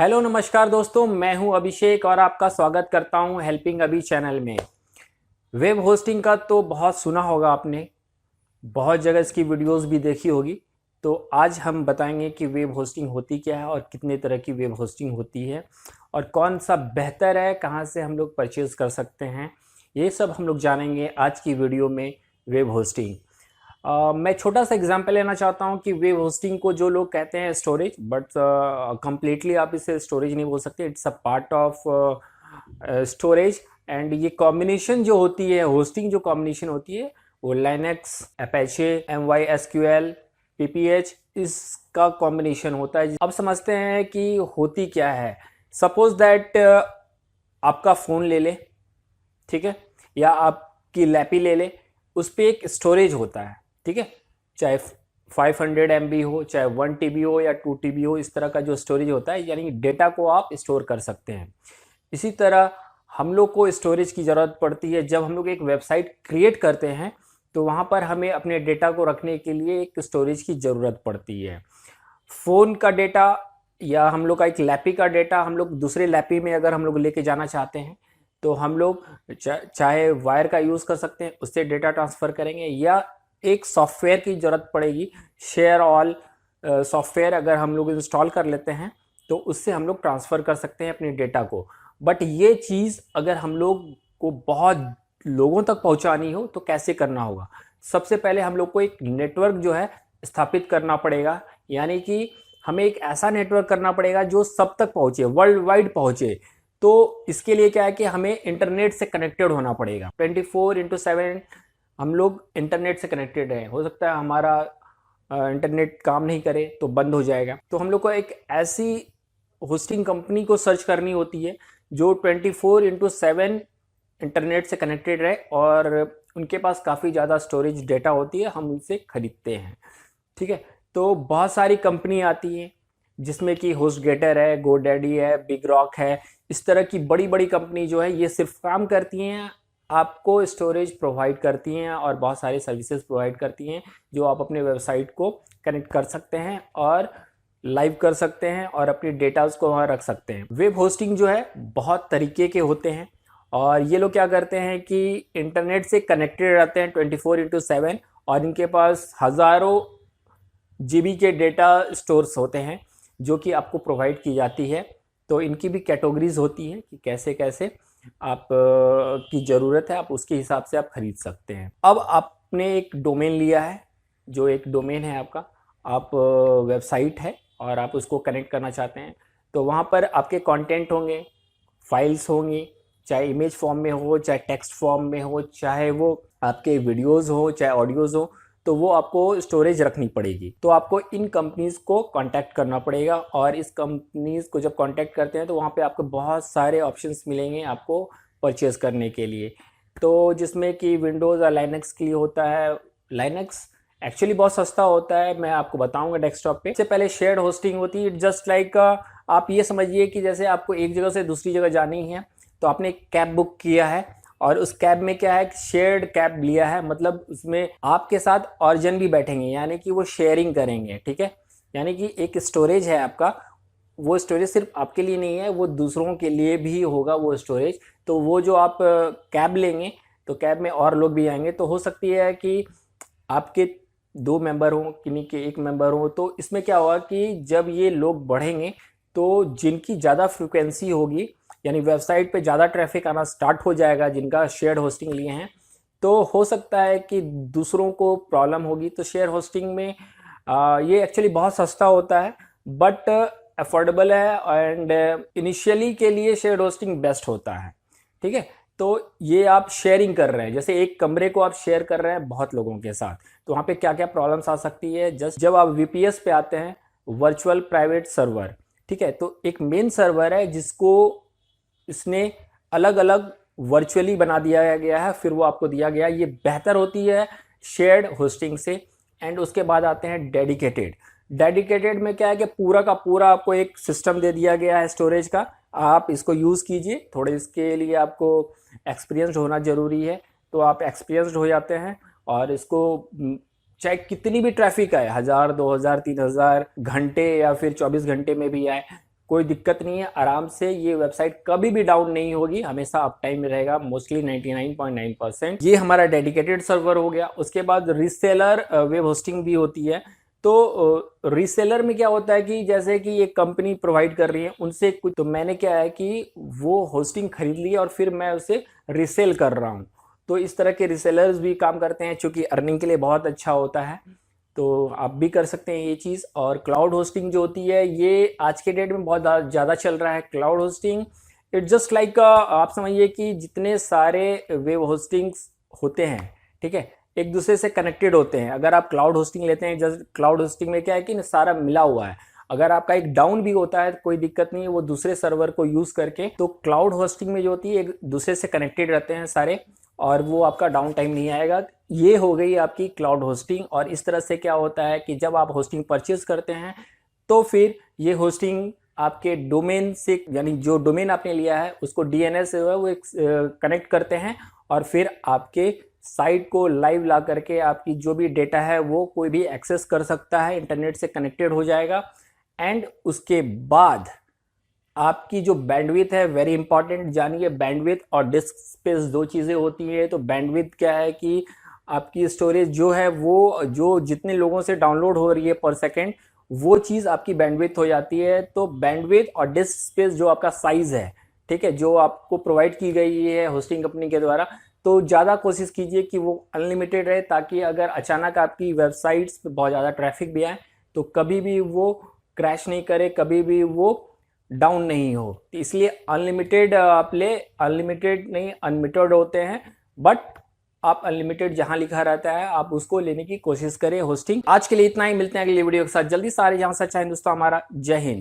Hello नमस्कार दोस्तों, मैं हूं अभिषेक और आपका स्वागत करता हूं हेल्पिंग अभी चैनल में। वेब होस्टिंग का तो बहुत सुना होगा आपने, बहुत जगह इसकी वीडियोस भी देखी होगी। तो आज हम बताएंगे कि वेब होस्टिंग होती क्या है और कितने तरह की वेब होस्टिंग होती है और कौन सा बेहतर है, कहां से हम लोग परचेज कर सकते हैं। ये सब हम लोग जानेंगे आज की वीडियो में। वेब होस्टिंग मैं छोटा सा एग्जांपल लेना चाहता हूँ कि वेब होस्टिंग को जो लोग कहते हैं स्टोरेज, बट कंप्लीटली आप इसे स्टोरेज नहीं बोल सकते। It's a part of storage. And ये कॉम्बिनेशन जो होती है, होस्टिंग जो कॉम्बिनेशन होती है, वो लाइनक्स, अपेचे, MySQL, PPH, इसका कॉम्बिनेशन होता है। अब समझते हैं कि होती क्या है। सपोज दैट आपका फ़ोन ले ले, ठीक है, या आपकी लैपी ले ले, उस पर एक स्टोरेज होता है, ठीक है। चाहे 500 MB हो, चाहे 1 TB हो या 2 TB हो, इस तरह का जो स्टोरेज होता है, यानी डेटा को आप स्टोर कर सकते हैं। इसी तरह हम लोग को स्टोरेज की ज़रूरत पड़ती है जब हम लोग एक वेबसाइट क्रिएट करते हैं, तो वहाँ पर हमें अपने डेटा को रखने के लिए एक स्टोरेज की ज़रूरत पड़ती है। फ़ोन का डेटा या हम लोग का एक लैपी का डेटा हम लोग दूसरे लैपी में अगर हम लोग लेके जाना चाहते हैं, तो हम लोग चाहे वायर का यूज़ कर सकते हैं, उससे डेटा ट्रांसफ़र करेंगे, या एक सॉफ्टवेयर की ज़रूरत पड़ेगी। शेयर ऑल सॉफ्टवेयर अगर हम लोग इंस्टॉल कर लेते हैं, तो उससे हम लोग ट्रांसफ़र कर सकते हैं अपने डेटा को। बट ये चीज़ अगर हम लोग को बहुत लोगों तक पहुंचानी हो तो कैसे करना होगा? सबसे पहले हम लोग को एक नेटवर्क जो है स्थापित करना पड़ेगा, यानी कि हमें एक ऐसा नेटवर्क करना पड़ेगा जो सब तक पहुंचे, वर्ल्ड वाइड पहुंचे। तो इसके लिए क्या है कि हमें इंटरनेट से कनेक्टेड होना पड़ेगा। 24/7 हम लोग इंटरनेट से कनेक्टेड हैं। हो सकता है हमारा इंटरनेट काम नहीं करे तो बंद हो जाएगा। तो हम लोग को एक ऐसी होस्टिंग कंपनी को सर्च करनी होती है जो 24/7 इंटरनेट से कनेक्टेड रहे और उनके पास काफ़ी ज़्यादा स्टोरेज डेटा होती है, हम उनसे खरीदते हैं, ठीक है। तो बहुत सारी कंपनी आती हैं जिसमें कि होस्टगेटर है, गोडैडी है, बिग रॉक है। इस तरह की बड़ी बड़ी कंपनी जो है, ये सिर्फ काम करती हैं, आपको स्टोरेज प्रोवाइड करती हैं और बहुत सारी सर्विसेज प्रोवाइड करती हैं जो आप अपने वेबसाइट को कनेक्ट कर सकते हैं और लाइव कर सकते हैं और अपनी डेटाज को वहाँ रख सकते हैं। वेब होस्टिंग जो है बहुत तरीके के होते हैं और ये लोग क्या करते हैं कि इंटरनेट से कनेक्टेड रहते हैं 24/7 और इनके पास हज़ारों GB के डेटा स्टोर्स होते हैं जो कि आपको प्रोवाइड की जाती है। तो इनकी भी कैटेगरीज होती हैं कि कैसे कैसे आप की ज़रूरत है, आप उसके हिसाब से आप खरीद सकते हैं। अब आपने एक डोमेन लिया है, जो एक डोमेन है आपका, आप वेबसाइट है और आप उसको कनेक्ट करना चाहते हैं, तो वहाँ पर आपके कंटेंट होंगे, फाइल्स होंगी, चाहे इमेज फॉर्म में हो, चाहे टेक्स्ट फॉर्म में हो, चाहे वो आपके वीडियोज़ हो, चाहे ऑडियोज़ हो, तो वो आपको स्टोरेज रखनी पड़ेगी। तो आपको इन कंपनीज़ को कांटेक्ट करना पड़ेगा और इस कंपनीज़ को जब कांटेक्ट करते हैं तो वहाँ पे आपको बहुत सारे ऑप्शंस मिलेंगे आपको परचेज़ करने के लिए। तो जिसमें कि विंडोज़ और लाइनक्स के लिए होता है। लाइनक्स एक्चुअली बहुत सस्ता होता है, मैं आपको बताऊंगा डेस्कटॉप पे। इससे पहले शेयर्ड होस्टिंग होती है, जस्ट लाइक आप ये समझिए कि जैसे आपको एक जगह से दूसरी जगह जानी है, तो आपने एक कैब बुक किया है और उस कैब में क्या है, शेयर्ड कैब लिया है, मतलब उसमें आपके साथ और जन भी बैठेंगे, यानी कि वो शेयरिंग करेंगे, ठीक है। यानी कि एक स्टोरेज है आपका, वो स्टोरेज सिर्फ आपके लिए नहीं है, वो दूसरों के लिए भी होगा वो स्टोरेज। तो वो जो आप कैब लेंगे तो कैब में और लोग भी आएंगे, तो हो सकती है कि आपके 2 मेंबर हों, किन्हीं के 1 मेंबर हो। तो इसमें क्या होगा कि जब ये लोग बढ़ेंगे तो जिनकी ज़्यादा फ्रिक्वेंसी होगी, यानी वेबसाइट पे ज़्यादा ट्रैफिक आना स्टार्ट हो जाएगा, जिनका शेयर होस्टिंग लिए हैं, तो हो सकता है कि दूसरों को प्रॉब्लम होगी। तो शेयर होस्टिंग में ये एक्चुअली बहुत सस्ता होता है बट अफोर्डेबल है एंड इनिशियली के लिए शेयर होस्टिंग बेस्ट होता है, ठीक है। तो ये आप शेयरिंग कर रहे हैं, जैसे एक कमरे को आप शेयर कर रहे हैं बहुत लोगों के साथ, तो वहाँ पे क्या क्या प्रॉब्लम्स आ सकती है। जस्ट जब आप VPS पे आते हैं, वर्चुअल प्राइवेट सर्वर, ठीक है, तो एक मेन सर्वर है जिसको इसने अलग अलग वर्चुअली बना दिया गया है, फिर वो आपको दिया गया। ये बेहतर होती है शेयर्ड होस्टिंग से। एंड उसके बाद आते हैं डेडिकेटेड। डेडिकेटेड में क्या है कि पूरा का पूरा आपको एक सिस्टम दे दिया गया है स्टोरेज का, आप इसको यूज़ कीजिए। थोड़े इसके लिए आपको एक्सपीरियंस्ड होना ज़रूरी है, तो आप एक्सपीरियंस्ड हो जाते हैं और इसको चाहे कितनी भी ट्रैफिक आए, 1000, 2000, 3000 घंटे या फिर 24 घंटे में भी आए, कोई दिक्कत नहीं है, आराम से ये वेबसाइट कभी भी डाउन नहीं होगी, हमेशा अप टाइम में रहेगा, मोस्टली 99.9%। ये हमारा डेडिकेटेड सर्वर हो गया। उसके बाद रीसेलर वेब होस्टिंग भी होती है। तो रीसेलर में क्या होता है कि जैसे कि एक कंपनी प्रोवाइड कर रही है उनसे कुछ, तो मैंने क्या है कि वो होस्टिंग खरीद ली और फिर मैं उसे रीसेल कर रहा हूँ। तो इस तरह के रीसेलर्स भी काम करते हैं, चूँकि अर्निंग के लिए बहुत अच्छा होता है, तो आप भी कर सकते हैं ये चीज़। और क्लाउड होस्टिंग जो होती है ये आज के डेट में बहुत ज़्यादा चल रहा है। Cloud hosting it just like, आप समझिए कि जितने सारे वेब होस्टिंग्स होते हैं, ठीक है, एक दूसरे से कनेक्टेड होते हैं। अगर आप क्लाउड होस्टिंग लेते हैं, जस्ट क्लाउड होस्टिंग में क्या है कि सारा मिला हुआ है। अगर आपका एक डाउन भी होता है कोई दिक्कत नहीं है, वो दूसरे सर्वर को यूज़ करके, तो क्लाउड होस्टिंग में जो होती है एक दूसरे से कनेक्टेड रहते हैं सारे, और वो आपका डाउन टाइम नहीं आएगा। ये हो गई आपकी क्लाउड होस्टिंग। और इस तरह से क्या होता है कि जब आप होस्टिंग परचेज करते हैं तो फिर ये होस्टिंग आपके डोमेन से, यानी जो डोमेन आपने लिया है उसको डीएनएस से वो कनेक्ट करते हैं, और फिर आपके साइट को लाइव ला करके आपकी जो भी डेटा है वो कोई भी एक्सेस कर सकता है, इंटरनेट से कनेक्टेड हो जाएगा। एंड उसके बाद आपकी जो बैंडविड्थ है, वेरी इंपॉर्टेंट जानिए, बैंडविड्थ और डिस्क स्पेस दो चीज़ें होती है। तो बैंडविड्थ क्या है कि आपकी स्टोरेज जो है वो जो जितने लोगों से डाउनलोड हो रही है पर सेकेंड, वो चीज़ आपकी बैंडविड्थ हो जाती है। तो बैंडविड्थ और डिस्क स्पेस जो आपका साइज़ है, ठीक है, जो आपको प्रोवाइड की गई है होस्टिंग कंपनी के द्वारा, तो ज़्यादा कोशिश कीजिए कि वो अनलिमिटेड रहे, ताकि अगर अचानक आपकी वेबसाइट्स पे बहुत ज़्यादा ट्रैफिक भी आए तो कभी भी वो क्रैश नहीं करे, कभी भी वो डाउन नहीं हो। तो इसलिए अनलिमिटेड आप ले, अनलिमिटेड नहीं अनलिमिटेड होते हैं, बट आप अनलिमिटेड जहां लिखा रहता है आप उसको लेने की कोशिश करें होस्टिंग। आज के लिए इतना ही, मिलते हैं अगली वीडियो के साथ जल्दी। सारे जहां से अच्छा हिंदुस्तान हमारा। जय हिंद।